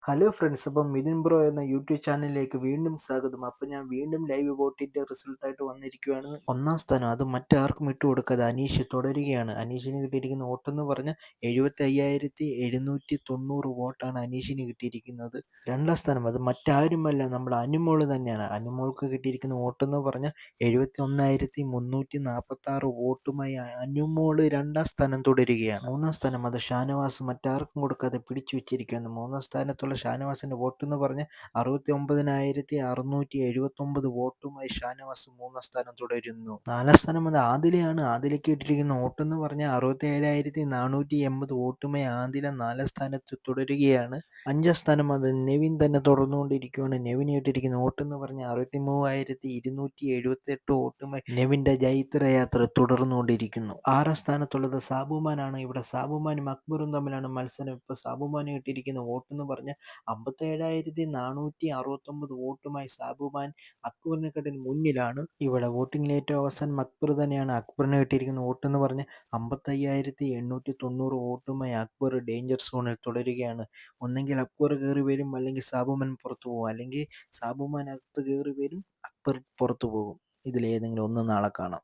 Hello friends, അപ്പം Mithun bro എന്ന YouTube ചാനലിലേക്ക് വീണ്ടും സ്വാഗതം. അപ്പം ഞാൻ വീണ്ടും ലൈവ് വോട്ടിൻ്റെ റിസൾട്ടായിട്ട് വന്നിരിക്കുകയാണ്. ഒന്നാം സ്ഥാനം അത് മറ്റാർക്കും കൊടുക്കാതെ അനീഷ് തുടരുകയാണ്. അനീഷിന് കിട്ടിയിരിക്കുന്ന വോട്ടെന്ന് പറഞ്ഞാൽ 75,790 വോട്ടാണ് അനീഷിന് കിട്ടിയിരിക്കുന്നത്. രണ്ടാം സ്ഥാനം അത് മറ്റാരുമല്ല, നമ്മുടെ അനുമോള് തന്നെയാണ്. അനുമോൾക്ക് കിട്ടിയിരിക്കുന്ന വോട്ടെന്ന് പറഞ്ഞാൽ 71,346 വോട്ടുമായി അനുമോള് രണ്ടാം സ്ഥാനം തുടരുകയാണ്. മൂന്നാം സ്ഥാനം അത് ഷാനവാസ് മറ്റാർക്കും കൊടുക്കാതെ പിടിച്ചു വെച്ചിരിക്കുകയാണ്. മൂന്നാം സ്ഥാനത്തുള്ള ഷാനവാസിന്റെ വോട്ടെന്ന് പറഞ്ഞ് 69,679 വോട്ടുമായി ഷാനവാസ് മൂന്നാം സ്ഥാനം തുടരുന്നു. നാലാം സ്ഥാനം അത് ആദിലയാണ്. ആദിലയ്ക്ക് ഇട്ടിരിക്കുന്ന വോട്ടെന്ന് പറഞ്ഞാൽ 67,480 വോട്ടുമായി ആദില നാലാം സ്ഥാനത്ത് തുടരുകയാണ്. അഞ്ചാം സ്ഥാനം അത് നെവിൻ തന്നെ തുടർന്നുകൊണ്ടിരിക്കുകയാണ്. നെവിന് ഇട്ടിരിക്കുന്ന വോട്ടെന്ന് പറഞ്ഞാൽ 63,278 വോട്ടുമായി നെവിന്റെ ജൈത്രയാത്ര തുടർന്നുകൊണ്ടിരിക്കുന്നു. ആറാം സ്ഥാനത്തുള്ളത് സാബുമാനാണ്. ഇവിടെ സാബുമാനും അക്ബറും തമ്മിലാണ് മത്സരം. ഇപ്പോൾ സാബുമാന് കിട്ടിയിരിക്കുന്ന വോട്ടെന്ന് പറഞ്ഞാൽ 57,469 വോട്ടുമായി സാബുമാൻ അക്ബറിനെക്കാട്ടിൽ മുന്നിലാണ്. ഇവിടെ വോട്ടിങ്ങിൽ ഏറ്റവും അവസാനം അക്ബർ തന്നെയാണ്. അക്ബറിന് കിട്ടിയിരിക്കുന്ന വോട്ടെന്ന് പറഞ്ഞ് 55,890 വോട്ടുമായി അക്ബർ ഡേഞ്ചർ സോണിൽ തുടരുകയാണ്. ഒന്നെങ്കിൽ അക്ബർ കയറി വരും, അല്ലെങ്കിൽ സാബുമാൻ പുറത്തു പോകും, അല്ലെങ്കിൽ സാബുമാൻ അകത്ത് കയറി വരും, അക്ബർ പുറത്തു പോകും. ഇതിലേതെങ്കിലും ഒന്ന് നാളെ കാണാം.